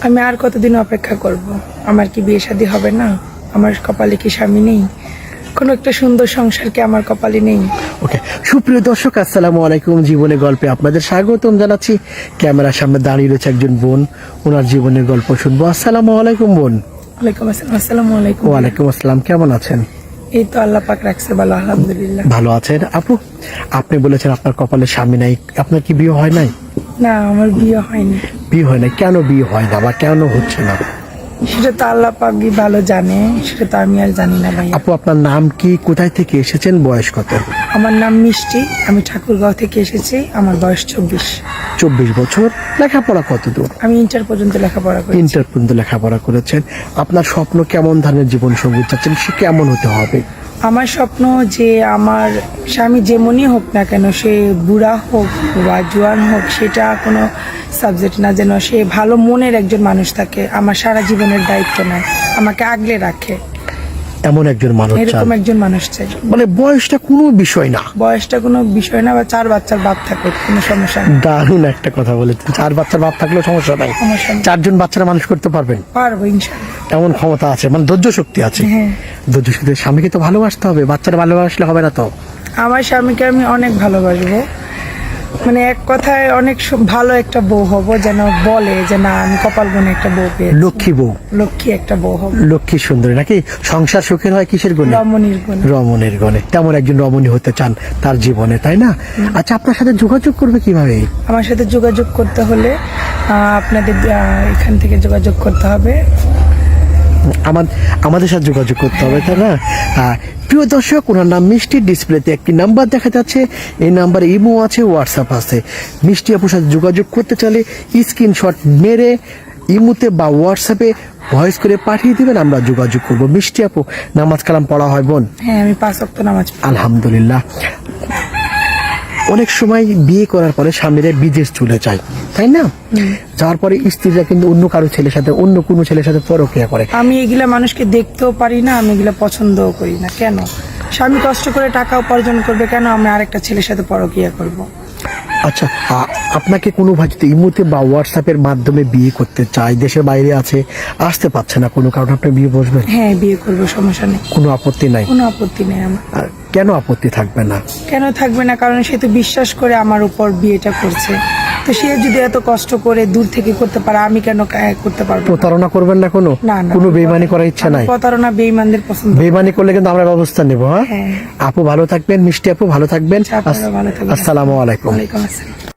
আমি আর কতদিন অপেক্ষা করব? আমার কি বিয়ে শাদী হবে না? আমার কপালে কি স্বামী নেই? কোনো একটা সুন্দর সংসার কি আমার কপালে নেই? ওকে, সুপ্রিয় দর্শক, আসসালামু আলাইকুম। জীবনের গল্পে আপনাদের স্বাগতম জানাচ্ছি। ক্যামেরার সামনে দাঁড়িয়ে রয়েছে একজন বোন, ওনার জীবনের গল্প শুনবো। আসসালামু আলাইকুম বোন। ওয়ালাইকুম আসসালাম। আসসালামু আলাইকুম। ওয়ালাইকুম আসসালাম, কেমন আছেন? এই তো আল্লাহ পাক রাখছে ভালো, আলহামদুলিল্লাহ। ভালো আছেন আপু? আপনি বলেছেন আপনার কপালে স্বামী নাই, আপনার কি বিয়ে হয় নাই? না, আমার বিয়ে হয়নি। বিয়ে হয় না? কেন বিয়ে হয় না বা কেন হচ্ছে না? সেটা তো আল্লাহ পাকই ভালো জানে, সেটা তো আমি আর জানি না ভাইয়া। আপু, আপনার নাম কি, কোথায় থেকে এসেছেন, বয়স কত? আমার নাম মিষ্টি, আমি ঠাকুরগাঁও থেকে এসেছি, আমার বয়স 24। 24 বছর। লেখাপড়া কত দূর? আমি ইন্টার পর্যন্ত লেখাপড়া করেছি। ইন্টার পর্যন্ত লেখাপড়া করেছেন। আপনার স্বপ্ন কেমন ধরনের জীবন সঙ্গী চাচ্ছেন, সে কেমন হতে হবে? আমার স্বপ্ন যে আমার স্বামী যেমনই হোক না কেন, সে বুড়া হোক বা জোয়ান হোক, সেটা কোনো সাবজেক্ট না, যেন সে ভালো মনের একজন মানুষ থাকে, আমার সারা জীবনের দায়িত্ব নেয়, আমাকে আগলে রাখে, এমন একজন মানুষ চান? এরকম একজন মানুষ চাই। মানে বয়সটা কোনো বিষয় না? বয়সটা কোনো বিষয় না, বা 4 বাচ্চার বাপ থাকে, কোনো সমস্যা নেই। দারুণ একটা কথা বলেছেন। 4 বাচ্চার বাপ থাকলেও সমস্যা নাই? সমস্যা নেই। 4 জন বাচ্চারা মানুষ করতে পারবেন? পারবো ইনশাল্লাহ। এমন ক্ষমতা আছে, মানে ধৈর্য শক্তি আছে? হ্যাঁ। ধৈর্য শক্তি। স্বামীকে তো ভালোবাসতে হবে, বাচ্চারা ভালোবাসলে হবে না তো? আমার স্বামীকে আমি অনেক ভালোবাসবো, মানে এক কথায় অনেক ভালো একটা বউ হব, যেন বলে যে না, আমি কপাল গুনে একটা বউ পেয়েছি। লক্ষ্মী বউ, লক্ষ্মী একটা বউ হব। লক্ষ্মী সুন্দরী নাকি? সংসার সুখের হয় কিসের গুণে? রমণীর গুণে। রমণীর গুণে। তেমন একজন রমণী হতে চান তার জীবনে, তাই না? আচ্ছা, আপনার সাথে যোগাযোগ করবে কিভাবে? আমার সাথে যোগাযোগ করতে হলে আপনাদের এখান থেকে যোগাযোগ করতে হবে। আমাদের সাথে যোগাযোগ করতে হবে, তাই না? প্রিয় দর্শক, ওনার নাম মিষ্টি। ডিসপ্লেতে একটি নাম্বার দেখা যাচ্ছে, এই নাম্বারে ইমো আছে, হোয়াটসঅ্যাপ আছে। মিষ্টি আপুর সাথে যোগাযোগ করতে চাইলে স্ক্রিনশট মেরে ইমোতে বা হোয়াটসঅ্যাপে ভয়েস করে পাঠিয়ে দিবেন, আমরা যোগাযোগ করব। মিষ্টি আপু, নামাজ কালাম পড়া হয় বোন? হ্যাঁ, আমি 5 ওয়াক্ত নামাজ পড়ি। আলহামদুলিল্লাহ। অনেক সময় বিয়ে করার পরে স্বামীরা বিদেশ চলে যায়, তাই না? যাওয়ার পরে স্ত্রীরা কিন্তু অন্য কারো ছেলের সাথে, অন্য কোনো ছেলের সাথে পরকীয়া করে। আমি এগুলা মানুষকে দেখতেও পারি না, আমি এগুলা পছন্দও করি না। কেন? স্বামী কষ্ট করে টাকা উপার্জন করবে, কেন আমি আরেকটা ছেলের সাথে পরকীয়া করব? আচ্ছা, আপনাকে কোনো ভাই যদি ইমোতে বা হোয়াটসঅ্যাপের মাধ্যমে বিয়ে করতে চায়, দেশের বাইরে আছে, আসতে পারছে না কোনো কারণে, আপনি বিয়ে বসবেন? হ্যাঁ, বিয়ে করবো, সমস্যা নেই, কোনো আপত্তি নাই? কোনো আপত্তি নেই আমার। আর কেন আপত্তি থাকবে না? কেন থাকবে না? কারণ সে তো বিশ্বাস করে আমার উপর বিয়েটা করছে, তো সে যদি এত কষ্ট করে দূর থেকে করতে পারে, আমি কেন করতে পারবো না? প্রতারণা করবেন না? না, না, কোনো বেইমানি করার ইচ্ছা নাই? প্রতারণা বেঈমানদের পছন্দ। বেইমানি করলে কিন্তু আমরা ব্যবস্থা নেব। হ্যাঁ, হ্যাঁ। আপু ভালো থাকবেন, মিষ্টি আপু ভালো থাকবেন। আপনারা ভালো থাকবেন। আসসালামু আলাইকুম। ওয়ালাইকুম আসসালাম।